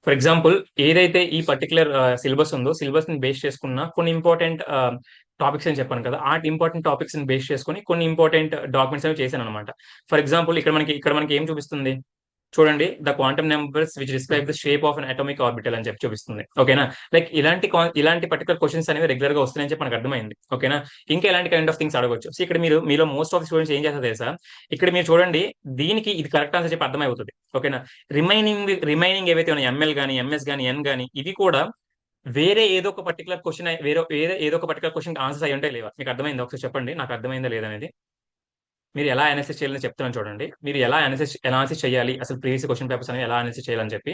For example ఏదైతే ఈ particular syllabus ఉందో సిలబస్ ని బేస్ చేసుకున్న కొన్ని ఇంపార్టెంట్ టాపిక్స్ అని చెప్పాను కదా, ఆ ఇంపార్టెంట్ టాపిక్స్ ని బేస్ చేసుకొని కొన్ని ఇంపార్టెంట్ డాక్యుమెంట్స్ అనేవి చేశాను అనమాట. ఫర్ ఎగ్జాంపుల్ ఇక్కడ మనకి ఏం చూపిస్తుంది చూడండి, the quantum numbers which describe the shape of an atomic orbital అని చెప్పి చూపిస్తుంది. ఓకేనా? లైక్ ఇలాంటి పర్టికులర్ క్వశ్చన్స్ అనేవి రెగ్యులర్ గా వస్తున్నాయని చెప్పి మనకు అర్థమైంది. ఓకేనా? ఇంకా ఎలాంటి కైండ్ ఆఫ్ థింగ్స్ అడగొచ్చు. సో ఇక్కడ మీలో మోస్ట్ ఆఫ్ స్టూడెంట్స్ ఏం చేస్తారు తెలుసా, ఇక్కడ మీరు చూడండి, దీనికి ఇది కరెక్ట్ ఆన్సర్ చెప్పి అర్థమైపోతుంది. ఓకేనా? రిమైనింగ్ ఏవైతే ఉన్నాయి, ఎంఎల్ గానీ, ఎంఎస్ గానీ, ఎన్ గానీ, ఇవి కూడా వేరే ఏదో ఒక పర్టికులర్ క్వశ్చన్, వేరే ఏదో ఒక పర్టికులర్ క్వశ్చన్ ఆన్సర్స్ అయి ఉంటాయి లేవా? మీకు అర్థమైందా? ఒకసారి చెప్పండి, నాకు అర్థమైందా లేదనేది. మీరు ఎలా అనాలిసిస్ చేయాలని చెప్తున్నాను చూడండి. మీరు ఎలా అనాలిసిస్ చేయాలి, అసలు ప్రీవియస్ క్వశ్చన్ పేపర్స్ అనేవి ఎలా అనాలిసిస్ చేయాలని చెప్పి.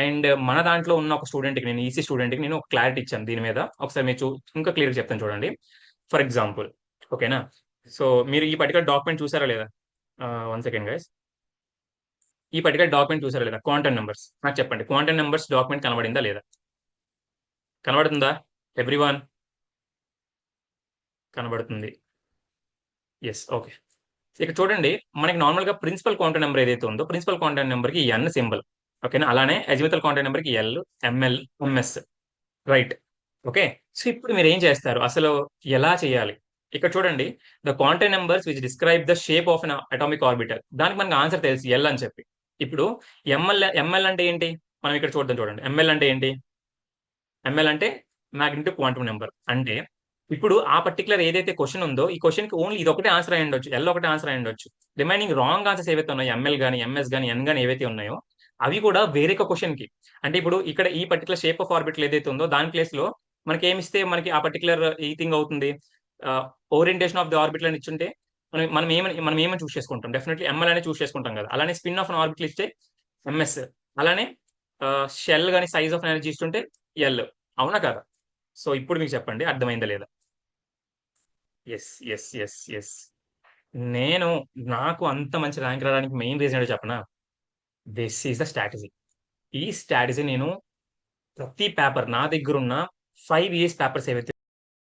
అండ్ మన దాంట్లో ఉన్న ఒక స్టూడెంట్కి, నేను ఈసీ స్టూడెంట్కి నేను ఒక క్లారిటీ ఇచ్చాను దీని మీద. ఒకసారి మీరు ఇంకా క్లియర్గా చెప్తాను చూడండి. ఫర్ ఎగ్జాంపుల్, ఓకేనా? సో మీరు ఈ పర్టికులర్ డాక్యుమెంట్ చూసారా లేదా? One second guys. ఈ పర్టికులర్ డాక్యుమెంట్ చూసారా లేదా? క్వాంటమ్ నెంబర్స్ నాకు చెప్పండి, క్వాంటమ్ నెంబర్స్ డాక్యుమెంట్ కనబడిందా లేదా? కనబడుతుందా ఎవ్రీవన్? కనబడుతుంది. Yes, okay. ఇక్కడ చూడండి, మనకి నార్మల్ గా ప్రిన్సిపల్ క్వాంటమ్ నెంబర్ ఏదైతే ఉందో, ప్రిన్సిపల్ క్వాంటమ్ నెంబర్ కి ఎన్ సింబల్. ఓకేనా? అలానే అజిముతల్ క్వాంటమ్ నెంబర్ కి L, ML, MS. Right. Okay. So ఇప్పుడు మీరు ఏం చేస్తారు, అసలు ఎలా చేయాలి? ఇక్కడ చూడండి, the quantum numbers which describe the shape of an atomic orbital. దానికి మనకి ఆన్సర్ తెలుసు, ఎల్ అని చెప్పి. ఇప్పుడు ఎంఎల్ అంటే ఏంటి? మనం ఇక్కడ చూద్దాం చూడండి, ఎంఎల్ అంటే ఏంటి? ఎంఎల్ అంటే మ్యాగ్నెటిక్ క్వాంటమ్ నెంబర్. అంటే ఇప్పుడు ఆ పర్టికులర్ ఏదైతే క్వశ్చన్ ఉందో, ఈ క్వశ్చన్ కి ఓన్లీ ఇది ఒకటే ఆన్సర్ అయి ఉండొచ్చు, ఎల్ ఒకటే ఆన్సర్ అయి ఉండొచ్చు. రిమైనింగ్ రాంగ్ ఆన్సర్స్ ఏవైతే ఉన్నాయో, ఎంఎల్ గానీ, ఎంఎస్ గానీ, ఎన్ గానీ ఏవైతే ఉన్నాయో, అవి కూడా వేరే క్వశ్చన్ కి. అంటే ఇప్పుడు ఇక్కడ ఈ పర్టికులర్ షేప్ ఆఫ్ ఆర్బిటల్ ఏదైతే ఉందో, దాని ప్లేస్ లో మనకి ఏమి ఇస్తే మనకి ఆ పర్టికులర్ ఈ థింగ్ అవుతుంది, ఓరియంటేషన్ ఆఫ్ ది ఆర్బిటల్ అని ఇచ్చుంటే మనం ఏమని చూస్ చేసుకుంటాం? డెఫినెట్లీ ఎంఎల్ అనే చూస్ చేసుకుంటాం కదా. అలానే స్పిన్ ఆఫ్ అన్ ఆర్బిటల్ ఇస్తే ఎంఎస్, అలానే షెల్ గానీ సైజ్ ఆఫ్ ఎనర్జీ ఇస్తుంటే ఎల్. అవునా కదా? సో ఇప్పుడు మీకు చెప్పండి, అర్థమైందా లేదా? Yes, yes, yes, yes. నేను నాకు అంత మంచి ర్యాంక్ రావడానికి మెయిన్ రీజన్ ఏంటో చెప్పనా? This is the strategy. ఈ స్ట్రాటజీ నేను ప్రతి పేపర్ నా దగ్గర ఉన్న 5 ఇయర్స్ పేపర్స్ ఏవైతే